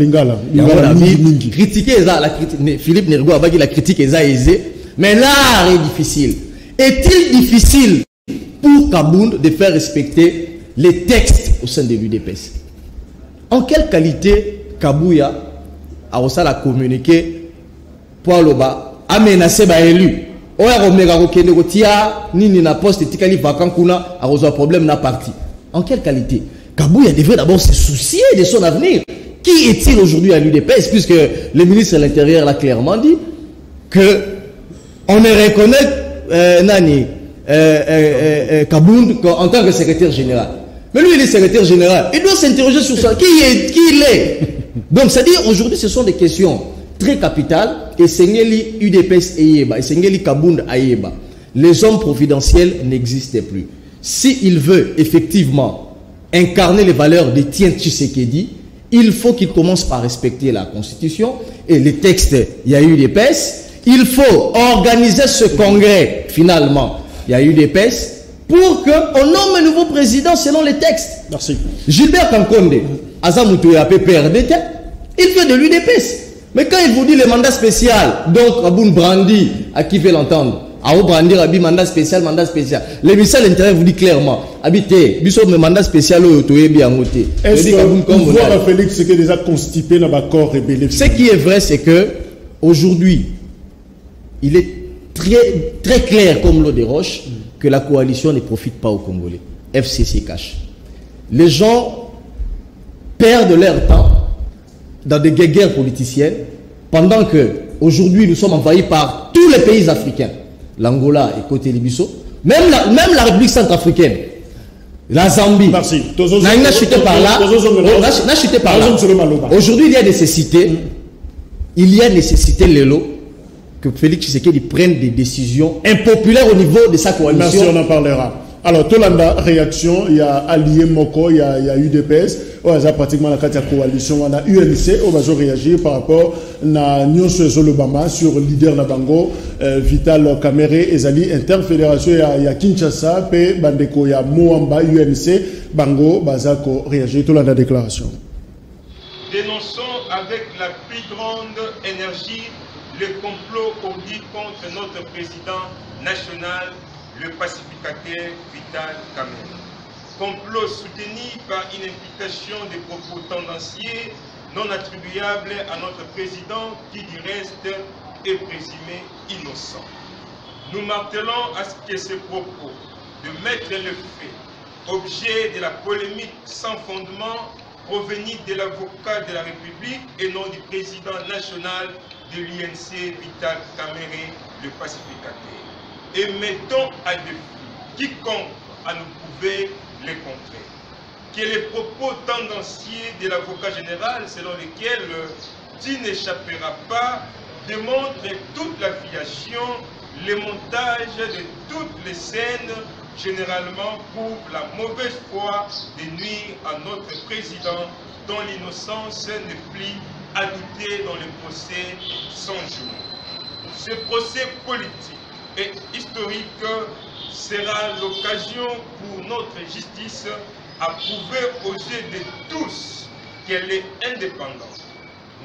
Critiquer Philippe Nerigo a dit la critique est aisée, mais l'art est difficile. Est-il difficile pour Kabound de faire respecter les textes au sein de l'UDPS? En quelle qualité Kabouya a aussi communiqué pour a menacé les élus? En quelle qualité? Kabouya devrait d'abord se soucier de son avenir. Qui est-il aujourd'hui à l'UDPS? Puisque le ministre de l'Intérieur l'a clairement dit que on ne reconnaît Kabound en tant que secrétaire général. Mais lui, il est secrétaire général. Il doit s'interroger sur ça. Qui il est? Donc, c'est-à-dire, aujourd'hui, ce sont des questions très capitales. Et Sengeli UDPS Eyeba, et Sengeli Kabound Ayeba. Les hommes providentiels n'existent plus. S'il veut effectivement incarner les valeurs de Tien Tshisekedi, il faut qu'il commence par respecter la Constitution et les textes. Il y a UDPS. Il faut organiser ce congrès, finalement. Il y a UDPS. Pour qu'on nomme un nouveau président selon les textes. Merci. Gilbert Kankonde Azamuto et PPRD, il fait de l'UDPS. Mais quand il vous dit le mandat spécial, donc Aboun Brandi, à qui fait l'entendre, à Brandi, Rabi, mandat spécial. L'émission de l'intérêt vous dit clairement, habitez, bisous, le mandat spécial, est-ce que pouvoir à Félix est déjà constipé dans le corps rébellé? Ce qui est vrai, c'est que aujourd'hui, il est très, très clair comme l'eau des roches que la coalition ne profite pas aux Congolais. FCC cache. Les gens perdent leur temps dans des guerres politiciennes, pendant que aujourd'hui nous sommes envahis par tous les pays africains. L'Angola et côté Libiso, même la République centrafricaine, la Zambie. Merci. N'a chuté par là. Aujourd'hui, il y a nécessité, Lélo, que Félix Tshisekedi prenne des décisions impopulaires au niveau de sa coalition. Merci, on en parlera. Alors, Tolanda, réaction, il y a Allié Moko, il y a UDPS, il y a pratiquement la coalition, on a UNC, on va réagir par rapport à Nyon Zolobama sur le leader Nabango, Vital Kamere, Ezali, Interfédération, il y a Kinshasa, P. Bandeko, il y a Moamba, UNC, Bango, Bazako, réagir, Tolanda déclaration. Dénonçons avec la plus grande énergie le complot ourdi contre notre président national, le pacificateur Vital Kamere. Complot soutenu par une implication des propos tendanciers non attribuables à notre président qui du reste est présumé innocent. Nous martelons à ce que ces propos de mettre le fait objet de la polémique sans fondement provenir de l'avocat de la République et non du président national de l'UNC Vital Kamere, le pacificateur. Et mettons à défi quiconque à nous prouver le contraire. Que les propos tendanciers de l'avocat général selon lesquels tu n'échapperas pas démontrent toute l'affiliation, le montage de toutes les scènes généralement prouvent la mauvaise foi de nuire à notre président dont l'innocence n'est plus à douter dans le procès sans jour. Ce procès politique et historique sera l'occasion pour notre justice à prouver aux yeux de tous qu'elle est indépendante.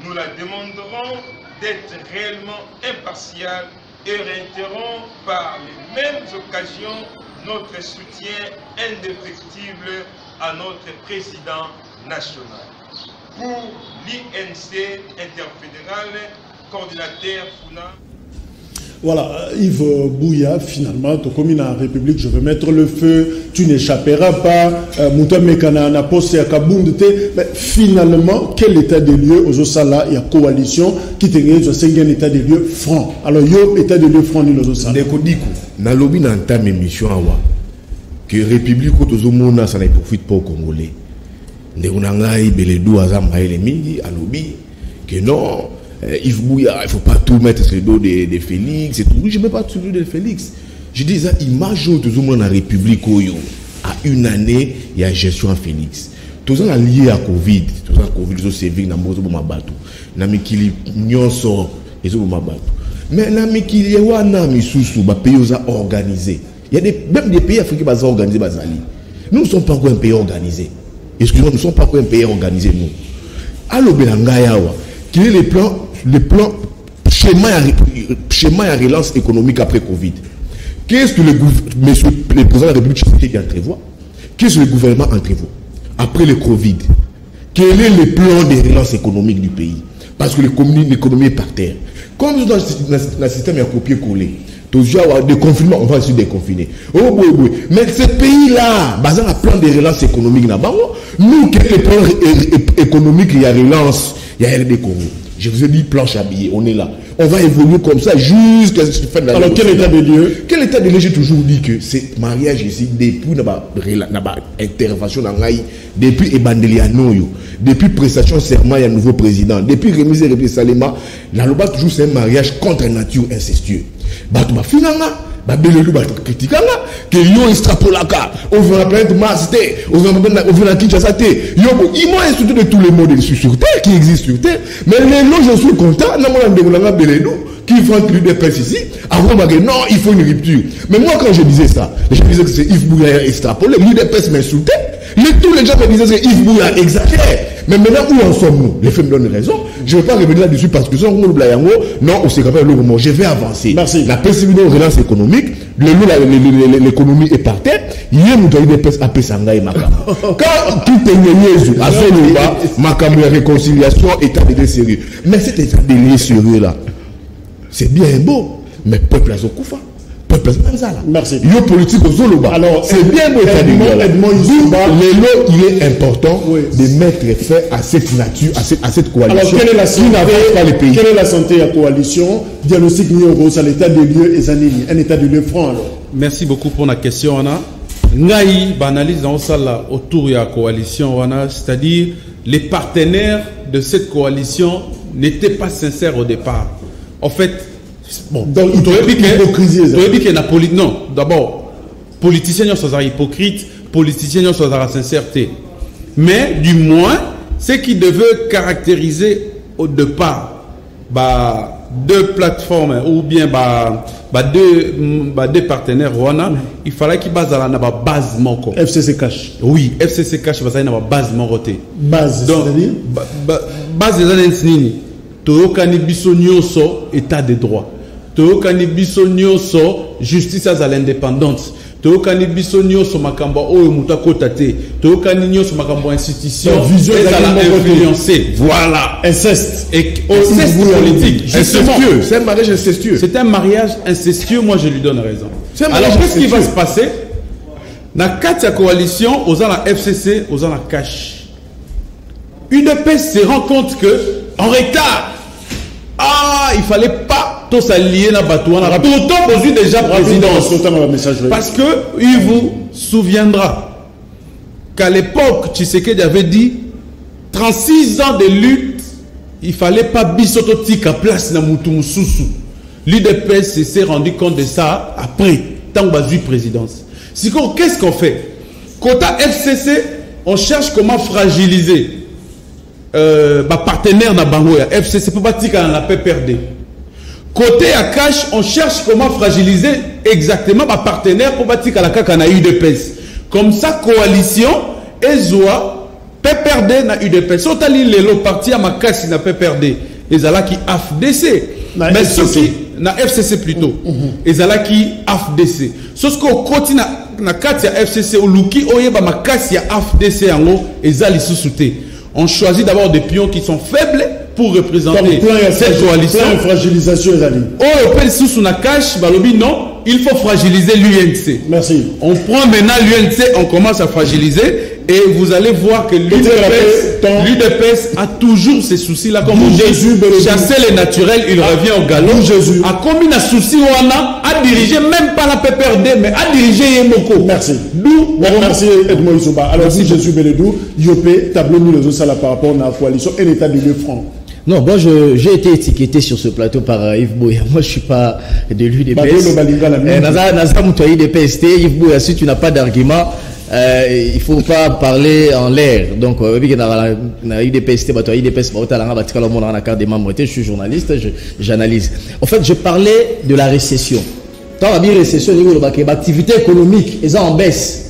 Nous la demanderons d'être réellement impartiale et réitérons par les mêmes occasions notre soutien indéfectible à notre président national. Pour l'INC interfédéral, coordinateur FUNA. Voilà, Yves Bouya, finalement, comme in République, je veux mettre le feu, tu n'échapperas pas, Mouta Mekana n'a posté à Kaboundete, mais finalement, quel état des lieux aux Osala, il y a coalition qui tenait un état des lieux franc. Alors, il y a état des lieux franc aux Osala. Ndekodiku, na lobby n'entame émission awa, que République Otozomona, ça ne profite pas aux Congolais. Ndekunangai, Beledou, Azam, Maël Mingi, à lobby, que non, Yves Bouya, il ne faut pas tout mettre sur le dos de Félix et tout. Je ne mets pas sur le dos de Félix. Je dis ça, imagine tout le monde dans la République à une année, il y a gestion à Félix. Tout ça lié à Covid, tout ça Covid, tout ça c'est dans le bateau. Nami kili nyonso et tout bateau. Mais nami kili wana misusu ba pays organisé. Il y a même des pays africains qui sont organisés bazali. Nous ne sommes pas encore un pays organisé. Excusez-moi, nous ne sommes pas encore un pays organisé nous. Alors belanga yawa, quel est le plan schéma à relance économique après Covid. Qu'est-ce que le président de la République entrevoit? Qu'est-ce que le gouvernement entrevoit après le Covid? Quel est le plan de relance économique du pays? Parce que l'économie est par terre. Comme dans le système, il y a copier-coller. Des confinements, on va essayer de déconfiner. Oh, oui. Mais ce pays-là, basé sur un plan de relance économique, nous, quel est le plan économique, il y a relance, il y a RD Congo. Je vous ai dit planche habillée, on est là. On va évoluer comme ça jusqu'à ce fin de la. Alors, quel état de lieu? Quel état de lieu? J'ai toujours dit que c'est mariage ici, depuis intervention dans l'Aïe, depuis Ebandeliano, depuis prestation de serment, il y a un nouveau président, depuis remise et Salema, la loi toujours c'est un mariage contre nature incestueux. Batuma finanga, Babelelu criticanga, que yo extrapolaka, on veut la planète Mars, on veut la Kinshasa, ils m'ont insulté de tous les mots sur terre qui existent sur terre, mais les noms je suis content, qui font plus de presse ici, avant non, il faut une rupture. Mais moi quand je disais ça, je disais que c'est Yves Bouya extrapolé, lui des presse m'insultait, Mais tous les gens me disaient que Yves Bouya exagère. Mais maintenant, où en sommes-nous? Les faits me donnent raison. Je ne vais pas revenir là-dessus parce que si on non, on s'est capable de le je vais avancer. Merci. La possibilité de relance économique, l'économie est par terre. Il y a des pèses à Pesanga et Makam. Quand tout est niaiseux, à Zoloba, Makam, réconciliation, état de sérieux. Mais cet état de sérieux là, c'est bien beau, mais peuple a Zokoufa. Peuple a Merci. Yo politique aux Zoloba. Alors, c'est bien beau état de il est important de mettre fin à cette nature, à cette coalition. Alors, quelle est la santé, quelle est la santé de la coalition? Diagnostic Nyoro, c'est l'état de lieu et Zanini. Un état de lieu franc alors. Merci beaucoup pour la question, Anna. Ngaï, analyse dans ça autour de la coalition, c'est-à-dire les partenaires de cette coalition n'étaient pas sincères au départ. En fait, bon, donc hypocrisie. Non, d'abord, politiciens sont hypocrites, politiciens sont à la sincérité. Mais du moins, ce qui devait caractériser au départ deux plateformes ou bien deux partenaires, il fallait qu'ils basent à la base manquante. FCC Cash. Oui, FCC Cash basé sur la base manquante. Base, c'est-à-dire base des années Toyokani biso nyonso état de droit. Toyokani biso nyonso justice à l'indépendance. Toyokani biso nyonso makambo oyo mutako tate. Toyokani nyonso makambo institution vision influencée. Voilà. Inceste. Inceste politique. Incestueux. C'est un mariage incestueux. C'est un mariage incestueux, moi je lui donne raison. Alors qu'est-ce qui va se passer? Dans la 4 coalition, aux la FCC, aux la cash. UDPS se rend compte que en retard. Il fallait pas tous s'allier dans Batouana. Pourtant, vous êtes déjà président. Parce que il vous souviendra qu'à l'époque, Tshisekedi avait dit 36 ans de lutte, il fallait pas bisototique à place dans Moutoumoussousou. L'UDPS s'est rendu compte de ça après, tant que vous êtes présidence. Qu'est-ce qu'on fait? Quota FCC, on cherche comment fragiliser. Partenaire dans Bangoya, FCC peut pas dire qu'on a PPRD. Côté à cash, on cherche comment fragiliser exactement ma partenaire pour bâtir qu'à la CAC on a UDPS. Comme ça, coalition, EZOA, PPRD na UDPS. Soit à l'île, le parti à ma casse n'a PPRD. Ezala qui AFDC. Mais ceux qui, na FCC plutôt. Ezala qui AFDC. Sauf qu'on continue na 4 ya FCC ou Luki, oyeba ma casse ya AFDC en haut, ezali sous-souté. On choisit d'abord des pions qui sont faibles pour représenter cette coalition. Fragilisation, non, il faut fragiliser l'UNC. Merci. On prend maintenant l'UNC, on commence à fragiliser et vous allez voir que l'UDPS a toujours ces soucis-là. Comme on dit, chasser les naturels, il revient au galop. À combien de soucis on a dirigé, même pas la PPRD, mais à diriger Yemoko. Merci. Merci Edmond Isouba. Alors, si Jésus Beledou, Yopé, tableau mis les autres par rapport à la coalition et l'état du lieu franc. Non, moi j'ai été étiqueté sur ce plateau par Yves Bouya. Moi je ne suis pas de l'UDPS. Naza Moutouaï de PST, Yves Bouya, si tu n'as pas d'argument, il ne faut pas parler en l'air. Donc, je suis journaliste, j'analyse. En fait, je parlais de la récession. Dans la récession, l'activité économique est en baisse.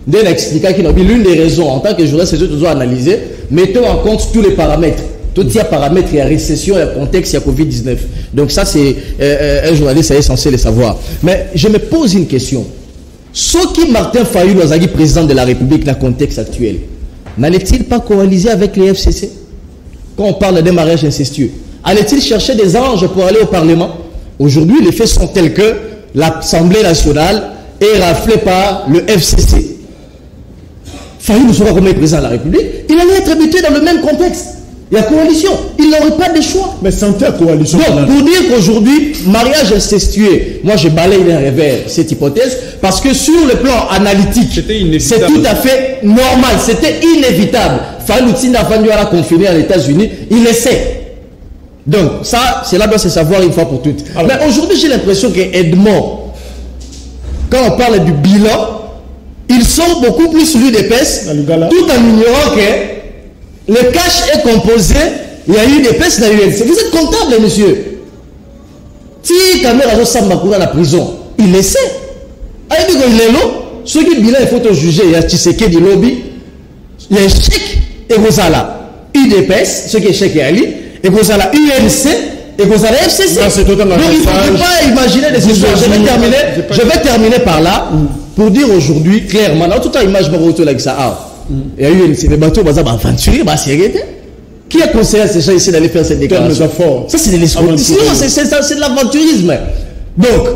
D'un expliquant qu'il a dit l'une des raisons, en tant que journaliste, c'est toujours analyser, mettons en compte tous les paramètres. Tout il y a paramètres, il y a récession, il y a contexte, il y a Covid-19. Donc ça, c'est un journaliste est censé le savoir. Mais je me pose une question. Ce qui Martin Fayulu a dit président de la République dans le contexte actuel, n'allait-il pas coaliser avec les FCC? Quand on parle d'un mariage incestueux, allait-il chercher des anges pour aller au Parlement? Aujourd'hui, les faits sont tels que l'Assemblée nationale est raflée par le FCC. Fayulu ne sera pas comme président de la République, il allait être habitué dans le même contexte. Il y a coalition, il n'aurait pas de choix. Mais santé à coalition. Donc, pour dire qu'aujourd'hui, mariage incestueux, moi je balaye d'un revers cette hypothèse, parce que sur le plan analytique, c'est tout à fait normal, c'était inévitable. Fayulu a confirmé à l'États-Unis, il essaie. Donc, ça, cela doit se savoir une fois pour toutes. Alors, mais aujourd'hui, j'ai l'impression que Edmond, quand on parle du bilan, ils sont beaucoup plus l'UDPS, tout en ignorant que le cash est composé, il y a eu des PES dans l'UNC. Vous êtes comptable, monsieur. Si Kamera Samba à la prison, il essaie. Il dit qu'il est là. Ceux qui bilan, il faut te juger. Il y a Tshisekedi lobby. il y a un chèque et vous avez UDPS, ce qui est chèque et Ali, et vous avez UNC, et vous avez FCC. Donc il ne faut pas imaginer des histoires. Je vais terminer par là pour dire aujourd'hui clairement, dans toute image, je vais ça. Il y a UNC, les bateaux, ils vont aventurer, qui a conseillé à ces gens ici d'aller faire cette déclaration? Ça, c'est de l'escroquerie. C'est de l'aventurisme. Donc,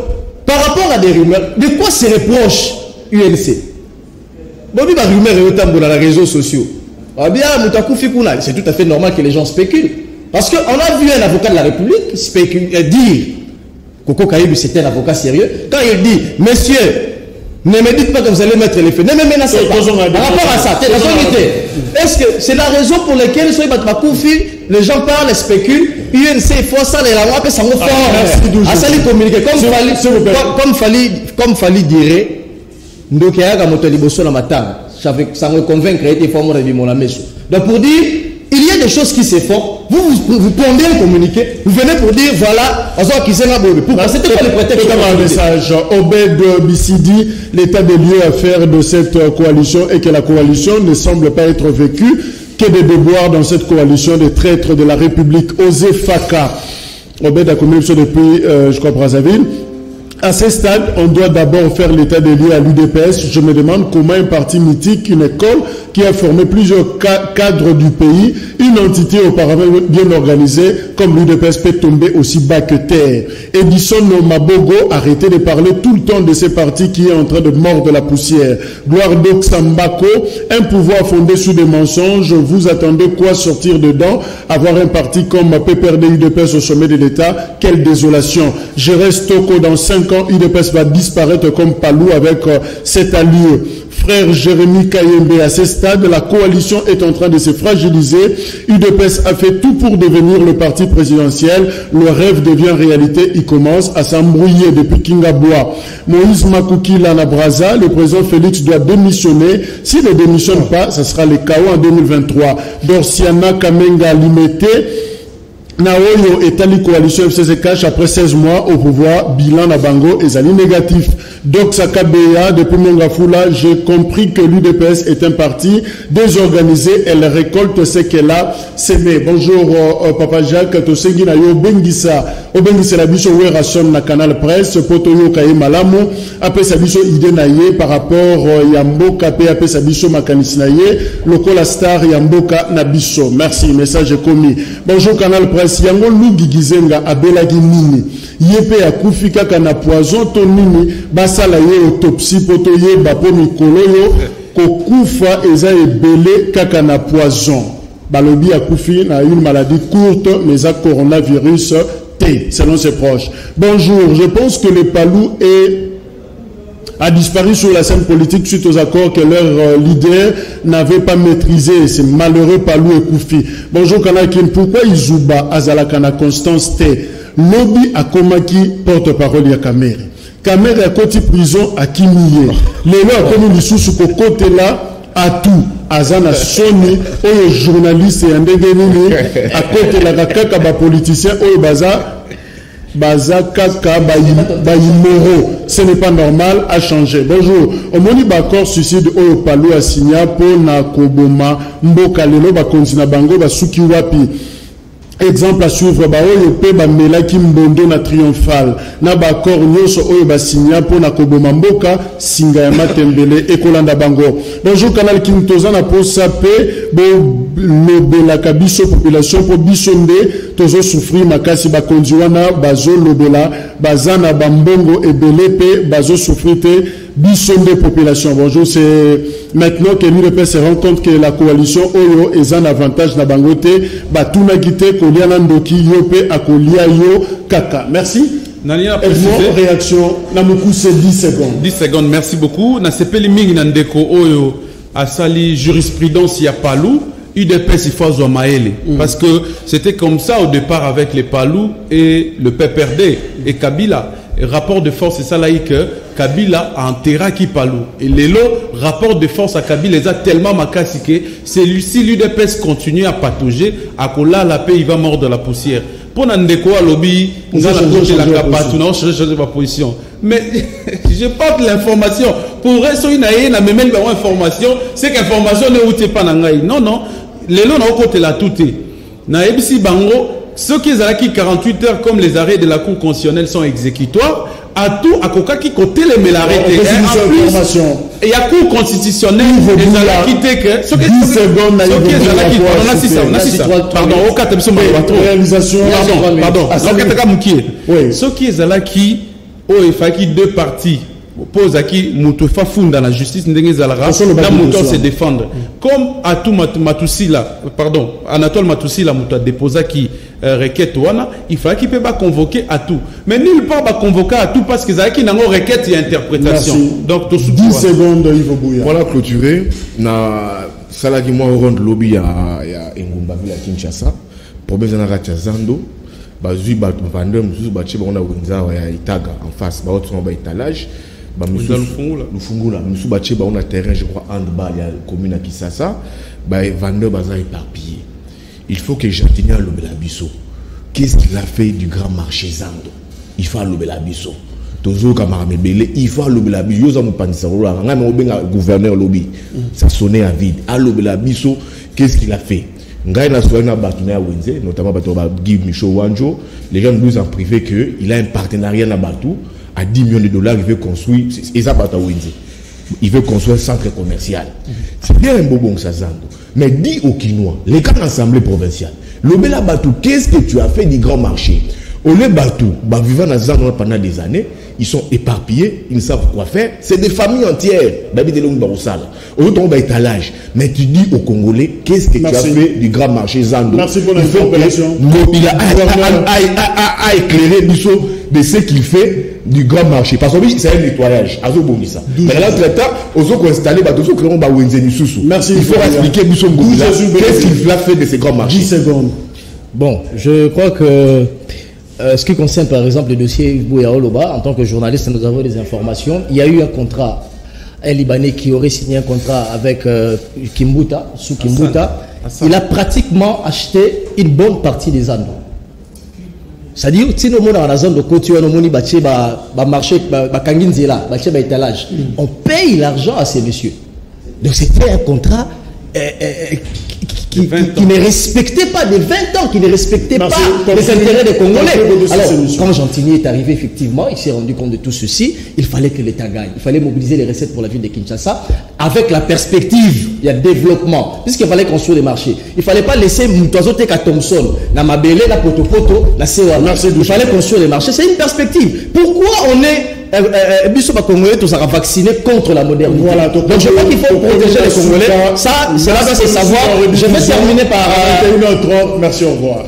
par rapport à des rumeurs, de quoi se reproche UNC? Bon, il y a des rumeurs dans les réseaux sociaux. C'est tout à fait normal que les gens spéculent. Parce qu'on a vu un avocat de la République dire Coco Kaïbi, c'était un avocat sérieux. Quand il dit, monsieur, ne me dites pas que vous allez mettre les faits. Ne me menacez pas. Par rapport à ça, est-ce que c'est la raison pour laquelle les gens parlent, spéculent, UNC, il faut ça, les rameaux, après ça me fait. À ça, les communiquer. Comme Fali dirait, donc il y a un moto liboso dans ma table. Ça me convainc qu'il faut mon ami. Donc pour dire, il y a des choses qui se font. Vous prenez le communiqué, vous venez pour dire voilà, c'était pas le prétexte. Un message. Obed Bissidi, l'état des lieux à faire de cette coalition et que la coalition ne semble pas être vécue, que des déboires dans cette coalition des traîtres de la République. Osé Faka. Obed a commis depuis, je crois, Brazzaville. À ce stade, on doit d'abord faire l'état des lieux à l'UDPS. Je me demande comment un parti mythique, une école qui a formé plusieurs cadres du pays, une entité auparavant bien organisée comme l'UDPS peut tomber aussi bas que terre. Edison Mabogo, arrêtez de parler tout le temps de ces partis qui est en train de mordre la poussière. Gloire d'Oxambako, un pouvoir fondé sur des mensonges. Vous attendez quoi sortir dedans? Avoir un parti comme PPRD UDPS au sommet de l'État? Quelle désolation. Je reste Toko dans 5 ans, UDPS va disparaître comme Palou avec cette allure. Frère Jérémy Kayembe, à ce stade, la coalition est en train de se fragiliser. UDPS a fait tout pour devenir le parti présidentiel. Le rêve devient réalité. Il commence à s'embrouiller depuis Kingaboua. Moïse Makouki Lana Braza, le président Félix doit démissionner. S'il ne démissionne pas, ce sera le chaos en 2023. Dorsiana Kamenga Limete. Naoyo est allé coalition FCC cash après 16 mois au pouvoir, bilan à Bango et Zali négatif. Doxa Kabeya, depuis Mongafula, j'ai compris que l'UDPS est un parti désorganisé, elle récolte ce qu'elle a semé. Bonjour Papa Jacques, Tosengi Nayo Bengisa, Obengisa la biso Werason na Canal Presse, Potoyo Kaye Malamu, après sa biso Ide Naye par rapport Yamboka P, après sa biso Makanis Naye, Lokola Star Yamboka Nabiso. Merci, message est commis. Bonjour Canal Presse. Yango Lugi Gizenga abelaki nini yepe ya kufika kana poison to nini basala ye autopsie poto ye bapo mikolo yo kokufa eza ebele kaka na poison balobi ya kufi na une maladie courte mais à coronavirus T selon ses proches. Bonjour, je pense que le Palou a disparu sur la scène politique suite aux accords que leur leader n'avait pas maîtrisé. C'est malheureux Palou et Koufi. Bonjour Kanakin, pourquoi Izuba Azalakana Constance T lobby à Komaki porte-parole ya Kamere. Kamere a côté prison à Kimie. Les lois comme ils sont sur côté là à tout. Azana Sony, aux journalistes et Ndegeni à côté la kaka ba politicien au Bazaka Bayimoro, ce n'est pas normal à changer. Bonjour, Omoni Bakor suicide Oyo Palou a signé pour na Koboma Mboka Lelo Bakonzina Bango Basuki Wapi. Exemple à suivre, Oyo Pe Bamela Kimbondo na triomphal. Na Bakor Nyoso Oyo Basigna pour na Koboma Mboka Singayama Tembele Ekolanda Bango. Bonjour, Canal Kim Tozana pour Sapé, Lobela Kabiso population pour Bisonde, Tozo souffrir Makasi Bakondiwana, Bazo Lobela, Bazana Bambongo et Belepe, Bazo souffrir Bisonde population. Bonjour, c'est maintenant que l'UDPS se rend compte que la coalition Oyo est un avantage na Bangote, Batuna Gite, Koliana Ndoki, Yope, Akolia Yo, Kaka. Merci. Réaction, Namuku, c'est 10 secondes. 10 secondes, merci beaucoup. Na sepeli mingi nandeko Oyo, Asali jurisprudence ya Palou. UDPS il faut Maele parce que c'était comme ça au départ avec les Palou et le PPRD et Kabila. Et rapport de force, c'est ça là que Kabila a enterré qui Palou. Et les rapport de force à Kabila les a tellement makasi que celui-ci l'UDPS continue à patauger, à Kola la paix il va mordre la poussière. pour Nandeko à lobby, nous allons changer ma position. Mais je porte l'information. Pour rester une information, c'est qu'information ne route pas nangai. Non, non. Les lots n'ont côté la tout. Na ebisi bango, ceux qui ont 48 heures comme les arrêts de la Cour constitutionnelle sont exécutoires, à tout, à coca qui côté les mélarés. En plus, il y a Cour constitutionnelle, les arrêts qui étaient que, ceux qui pardon, au cas réalisation, pardon, ceux qui ont qui, il faut deux parties. Pose à qui Moutoufa fonde dans la justice, Ndengezalra, la Moutou se défendre. Comme Atou Matousila, pardon, Anatole Matousila Moutou déposa qui requête Wana, il faut qu'il peut pas convoquer Atou. Mais nulle part va convoquer Atou parce que Zaki n'a pas requête et interprétation. Merci. Donc, 10 secondes, Yves Bouya. Voilà clôturé. Na Salaki moi au rond lobby à Ngumba Ville à Kinshasa. Problème dans la Zando. Bazui bat vendeur, nous battu on a Winza ya Itaga en face, ba autre ba étalage. Nous fungula nous battu ba on a terrain je crois handball il y a commune à Kisasa ba vendeur bazar éparpillé. Il faut que Jardinia Lobelabiso. Qu'est-ce qu'il a fait du grand marché Zando? Il faut Lobelabiso. Tozo Kamarame Belé, il faut Lobelabiso. Yoza Mopandisa Rola, on a un gouverneur lobby. Ça sonnait à vide. Lobelabiso, qu'est-ce qu'il a fait? Ngai na soigné un partenaire Wenze, notamment Guy Michaud Wanjo. Les gens nous disent en privé qu'il a un partenariat na Batou à 10 millions de dollars. Il veut construire, et ça Batou Wenze. Il veut construire un centre commercial. C'est bien un beau bon ça Zando. Mais dis aux Kinois, les cas d'assemblée provinciale, Lobela Batou, qu'est-ce que tu as fait du grand marché? Au lieu Batou, vivant dans Zando pendant des années, ils sont éparpillés, ils ne savent quoi faire. C'est des familles entières. Au lieu de étalage. Mais tu dis aux Congolais, qu'est-ce que tu as fait du grand marché Zando? Merci pour l'information. Il a éclairé de ce qu'il fait du grand marché. Parce que c'est un nettoyage. Mais là, merci. Il faut expliquer qu'est-ce qu'il a fait de ces grands marchés. 10 secondes. Bon, je crois que ce qui concerne par exemple le dossier Bouya Oloba, en tant que journaliste, nous avons des informations. Il y a eu un contrat, un Libanais qui aurait signé un contrat avec Kimbuta, sous Kimbuta. Il a pratiquement acheté une bonne partie des Andes. C'est-à-dire, si nous sommes dans la zone de côté, nous sommes marché, étalage. On paye l'argent à ces messieurs. Donc c'était un contrat qui ne respectait pas des 20 ans, qui ne respectait pas les intérêts des Congolais. Alors, quand Gentilly est arrivé, effectivement, il s'est rendu compte de tout ceci. Il fallait que l'État gagne. Il fallait mobiliser les recettes pour la ville de Kinshasa avec la perspective, il y a développement. Puisqu'il fallait construire des marchés. Il ne fallait pas laisser Moutazo Teka Thompson, la Mabele, la Poto, la Sewa. Il fallait construire des marchés. C'est une perspective. Pourquoi on est Congolais, tous à vacciner contre la modernité. Voilà, donc je crois qu'il faut protéger les Congolais. Ça, c'est savoir. Je vais terminer par 21h30. Merci, au revoir.